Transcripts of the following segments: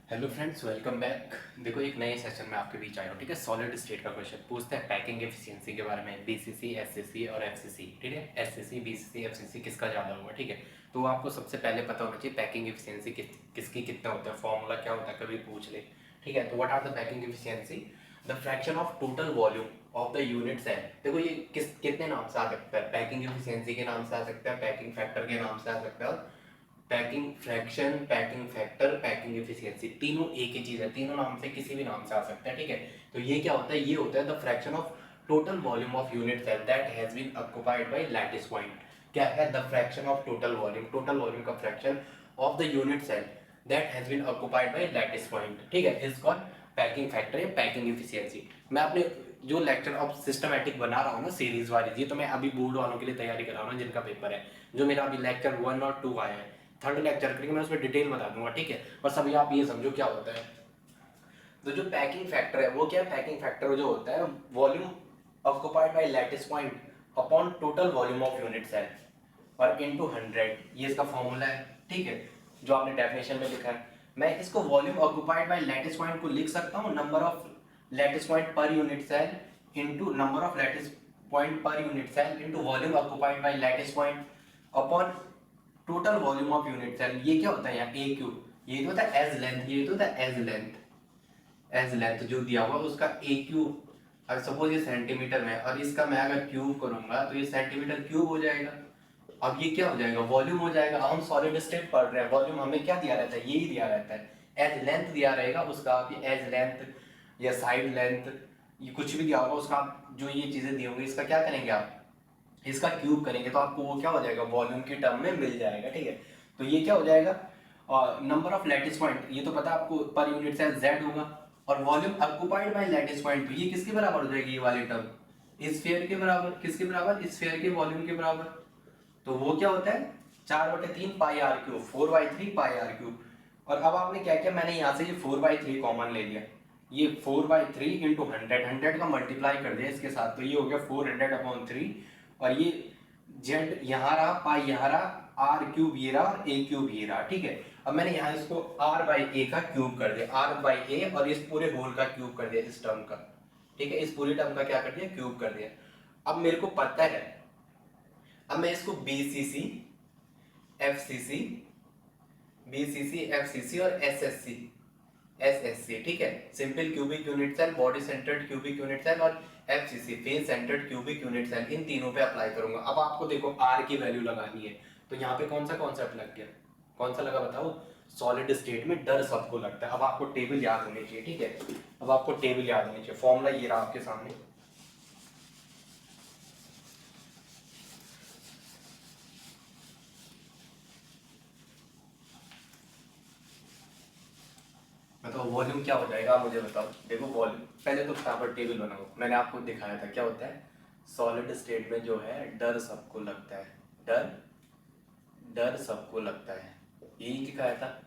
Hello friends, welcome back. देखो, एक नए सेशन में आपके बीच आया हूँ। ठीक है, सॉलिड स्टेट का क्वेश्चन पूछते हैं पैकिंग एफिशिएंसी के बारे में, बीसीसी, एससीसी और एफसीसी। ठीक है, एससीसी, बीसीसी, एफसीसी किसका ज़्यादा होगा। ठीक है, तो आपको सबसे पहले पता होना चाहिए पैकिंग एफिशिएंसी किसकी कितना होता है, फॉर्मूला क्या होता है, कभी पूछ ले। ठीक है, तो what are the packing efficiency, the fraction of total volume of the unit cell. देखो, ये कितने नाम से आ सकता है, पैकिंग एफिशिएंसी के नाम से आ सकता है, पैकिंग फैक्टर के नाम से आ सकता है, packing fraction, packing factor, packing efficiency, तीनों एक ही चीज है, तीनों नाम से किसी भी नाम से आ सकता है। ठीक है, तो ये क्या होता है, ये होता है the fraction of total volume of unit cell that has been occupied by lattice point. क्या है, the fraction of total volume का fraction of the unit cell that has been occupied by lattice point. ठीक है, is called packing factor या packing efficiency. मैं अपने जो lecture अब सिस्टमैटिक बना रहा हूँ ना, सीरीज वाली, ये तो मैं अभी बोर्ड वालों के लिए तैयारी कर रहा हूँ ना, जिनका पेपर है, जो मेरा अभी लेक्चर 1 और 2 आया है, थर्ड लेक्चर करेंगे, मैं उसमें डिटेल बता दूंगा। ठीक है, बस अभी आप ये समझो क्या होता है। तो जो पैकिंग फैक्टर है वो क्या है, पैकिंग फैक्टर जो होता है volume occupied by lattice point upon total volume of unit cell और इनटू 100, ये इसका फॉर्मूला है। ठीक है, जो आपने डेफिनेशन में लिखा है, मैं इसको volume occupied by lattice point को लिख सकता हूँ number of lattice point per unit cell into number of lattice point per unit cell into volume occupied by lattice point upon total volume of unit cell. ये क्या होता है यहाँ, ए cube, ये तो होता है एज लेंथ, ये तो होता है एज लेंथ जो दिया हुआ उसका ए क्यूब। अगर सपोज ये सेंटीमीटर में और इसका मैं अगर क्यूब करूंगा तो ये सेंटीमीटर क्यूब हो जाएगा। अब ये क्या हो जाएगा, वॉल्यूम हो जाएगा। अब हम सॉलिड स्टेट पढ़ रहे हैं, वॉल्यूम हमें क्या दिया रहता है, यही दिया रहता है, एज लेंथ दिया रहेगा उसका, आप ये एज लेंथ या साइड लेंथ, ये कुछ भी दिया होगा उसका, आप जो ये चीजें दी होंगी इसका क्या करेंगे, आप इसका क्यूब करेंगे तो आपको वो क्या हो जाएगा, वॉल्यूम की टर्म में मिल जाएगा। ठीक है, तो ये क्या हो जाएगा, और नंबर ऑफ लैटिस पॉइंट, ये तो पता है आपको, पर यूनिट सेल z होगा, और volume occupied by lattice point, तो ये किसके बराबर हो जाएगी, ये वाली टर्म स्फीयर के बराबर, किसके बराबर, स्फीयर के वॉल्यूम के बराबर। तो वो क्या होता है 4/3 pi r cube, 4/3 pi r cube. और अब आपने क्या किया, मैंने यहाँ से ये 4/3 कॉमन ले लिया, ये 4/3 इंटू 100 का मल्टीप्लाई कर दिया इसके साथ, तो ये हो गया 400/3, और ये जेड यहाँ रहा, पाई यहाँ रहा, आर क्यूब ये रहा और ए क्यूब ये रहा। ठीक है, अब मैंने यहाँ इसको आर बाई ए का क्यूब कर दिया, आर बाई ए, और इस पूरे होल का क्यूब कर दिया इस टर्म का। ठीक है, इस पूरी टर्म का क्या कर दिया, क्यूब कर दिया। अब मेरे को पता है, अब मैं इसको बीसीसी, एफसीसी, बीसीसी, एफसीसी और एसएससी, एसएससी, ठीक है, simple cubic unit cell, body centred cubic unit cell और FCC, face centred cubic unit cell, इन तीनों पे अप्लाई करूंगा। अब आपको देखो आर की वैल्यू लगानी है, तो यहाँ पे कौन सा कॉन्सेप्ट लग गया, कौन सा लगा बताओ, सॉलिड स्टेट में डर सबको लगता है। अब आपको टेबल याद होनी चाहिए। ठीक है, अब आपको टेबल याद होनी चाहिए, फॉर्मूला ये रहा आपके सामने। बताओ वॉल्यूम क्या हो जाएगा, आप मुझे बताओ। देखो वॉल्यूम, पहले तो फटाफट टेबल बनाओ, मैंने आपको दिखाया था क्या होता है, सॉलिड स्टेट में जो है डर सबको लगता है, डर डर सबको लगता है, यही लिखाया था।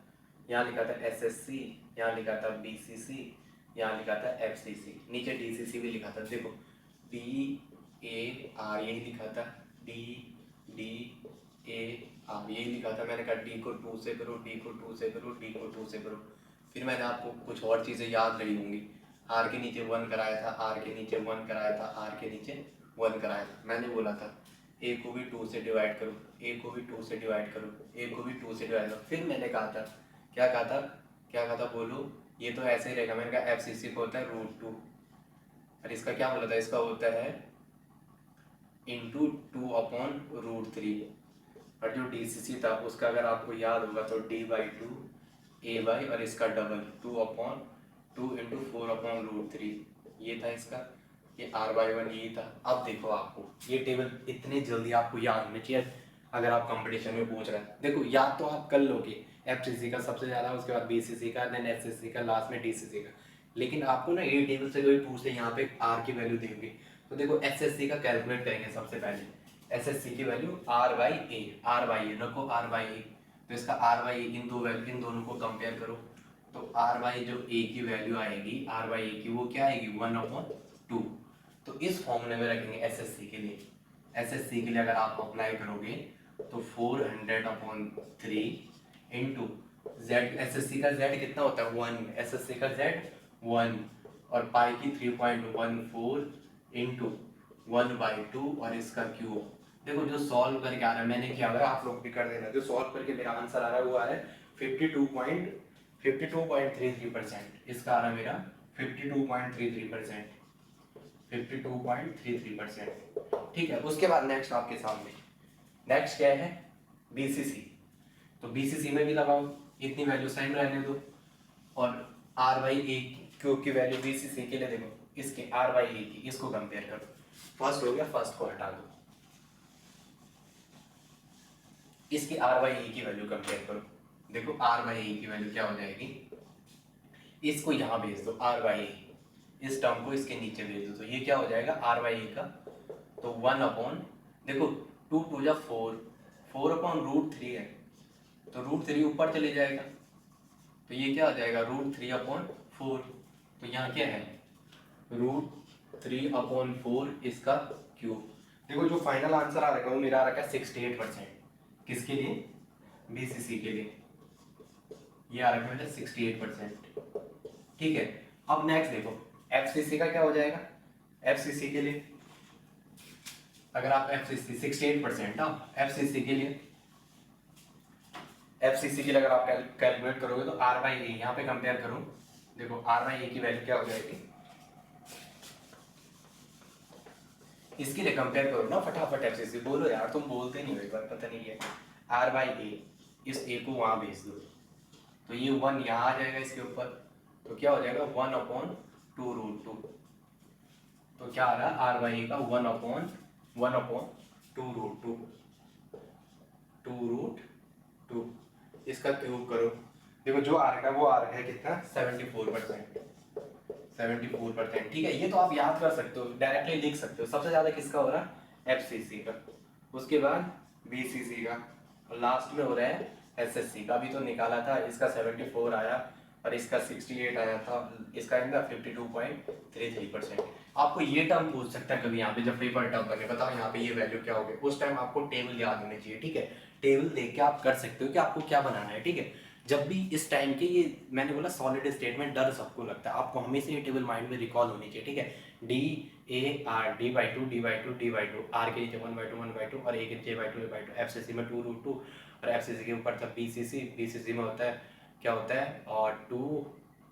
यहाँ लिखा था एसएससी, यहाँ लिखा था बीसीसी, यहाँ लिखा था एफसीसी, नीचे डीसीसी भी लिखा था। देखो DAR यही लिखा था, DDAR यही लिखा था। मैंने कहा डी को 2 से करो, डी को 2 से करो, डी को 2 से करो। फिर मैंने आपको कुछ और चीज़ें याद रही होंगी, आर के नीचे 1 कराया था, आर के नीचे 1 कराया था, आर के नीचे 1 कराया था। मैंने बोला था ए को भी 2 से डिवाइड करो, ए को भी 2 से डिवाइड करो, ए को भी 2 से डिवाइड करो। फिर मैंने कहा था, क्या कहा था, क्या कहा था बोलो, ये तो ऐसे ही रहेगा। मैंने कहा एफसीसी को होता है √2, और इसका क्या बोला था, इसका होता है इंटू 2/√3, और जो डीसीसी था उसका अगर आपको याद होगा तो D/2 A/, और इसका डबल 2/2 इंटू 4/√3, ये था इसका, ये R/1 यही था। अब देखो आपको ये टेबल इतने जल्दी आपको याद होने चाहिए, अगर आप कंपटीशन में पूछ रहे हैं। देखो याद तो आप कर लोगे, एफसीसी का सबसे ज़्यादा, उसके बाद बीसीसी का, देन एसएससी का, लास्ट में डीसीसी का। लेकिन आपको ना ये टेबल से कोई पूछे यहाँ पे आर की वैल्यू देंगे, तो देखो एसएससी का कैलकुलेट करेंगे सबसे पहले। एसएससी की वैल्यू आर बाई ए रखो, आर बाई ए, तो इसका आर बाई इन इन दोनों को कंपेयर करो, तो आर बाई जो ए की वैल्यू आएगी, आर बाई ए की वो क्या आएगी 1/2। तो इस फॉर्मूले में रखेंगे एसएससी के लिए। एसएससी के लिए अगर आप अप्लाई करोगे तो 400/3 इंटू जेड एसएससी का जेड कितना होता है 1, एसएससी का जेड 1, और पाई की 3.14 इंटू 1/2 और इसका क्यूब। देखो जो सॉल्व करके आ रहा है, मैंने किया हुआ है, आप लोग भी कर देना। जो सॉल्व करके मेरा आंसर आ रहा है वो आ रहा है 52.33%। इसका आ रहा है मेरा 52.33%, 52.33%। ठीक है, उसके बाद नेक्स्ट आपके सामने नेक्स्ट क्या है, बीसीसी। तो बीसीसी में भी लगाओ, इतनी वैल्यू सेम रहने दो, और आर बाई ए क्यू की वैल्यू बीसीसी के लिए देखो, इसके आर बाई ए की, इसको कंपेयर करो। फर्स्ट हो गया, फर्स्ट को हटा दो, इसकी आर बाई ए की वैल्यू कंपेयर करो। देखो आर बाई ए की वैल्यू क्या हो जाएगी, इसको यहाँ भेज दो आर बाई ए, इस टर्म को इसके नीचे भेज दो, तो ये क्या हो जाएगा आर बाई ए का, तो 1 देखो 2 2 जा 4, 4/√3 है, तो √3 ऊपर चले जाएगा, तो ये क्या हो जाएगा √3/4। तो यहाँ क्या है √3/4 इसका क्यूब। देखो जो फाइनल आंसर आ रखा है वो मेरा आ रखा है 68%। किसके लिए, बीसीसी के लिए, ये आ रखा है मेरा 68%। ठीक है, अब नेक्स्ट देखो एफसीसी का क्या हो जाएगा। एफसीसी के लिए अगर आप एफसीसी 68% एफसीसी के लिए, एफसीसी के लिए अगर आप कैलकुलेट करोगे तो आर बाई ए यहाँ पे कंपेयर करो। देखो आर बाई ए की वैल्यू क्या हो जाएगी, इसके लिए कंपेयर करो ना फटाफट। एफसीसी बोलो यार, तुम बोलते नहीं हो, एक बार पता नहीं है। आर बाई ए, इस ए को वहां भेज दो, तो ये 1 यहाँ आ जाएगा इसके ऊपर, तो क्या हो जाएगा 1/2√2। तो क्या आ रहा है आर बाई ए का 1/2√2, 2√2। इसका क्यूब करो, देखो जो आ रहा है वो आ रहा है कितना 74%, 74%। ठीक है, ये तो आप याद कर सकते हो, डायरेक्टली लिख सकते हो। सबसे ज्यादा किसका हो रहा है एफसीसी का, उसके बाद बीसीसी का, और लास्ट में हो रहा है एसएससी का। अभी तो निकाला था, इसका 74 आया और इसका 68 आया था, इसका इनका 52.33%। आपको ये टर्म पूछ सकता है कभी यहाँ पे, जब पेपर टर्म बने, बताओ यहाँ पे ये वैल्यू क्या होगी, उस टाइम आपको टेबल याद होनी चाहिए। ठीक है, टेबल देख के आप कर सकते हो कि आपको क्या बनाना है। ठीक है, जब भी इस टाइम के, ये मैंने बोला सॉलिड स्टेट में डर सबको लगता है, आपको हमेशा ये टेबल माइंड में रिकॉल होनी चाहिए। ठीक है, D A R D/2 D/2 D/2, are के नीचे 1/2 1/2 और ए के नीचे A/2 एफसीसी में 2√2, और एफसीसी के ऊपर था बीसीसी, बीसीसी में होता है क्या होता है, और 2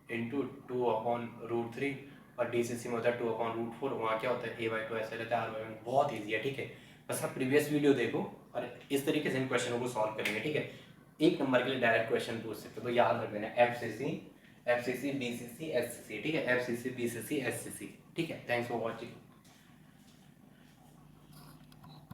× 2/√3, और डीसीसी में होता है 2/√4। वहाँ क्या होता है A/2 ऐसे रहता है, R/1 बहुत ईजी है। ठीक है, बस आप प्रीवियस वीडियो देखो और इस तरीके से इन क्वेश्चनों को सॉल्व करेंगे। ठीक है, एक नंबर के लिए डायरेक्ट क्वेश्चन पूछ सकते हो, तो याद रख देना एफसीसी, एफसीसी बीसीसी एससीसी। ठीक है, एफसीसी बीसीसी एससीसी। ठीक है, थैंक्स फॉर वॉचिंग।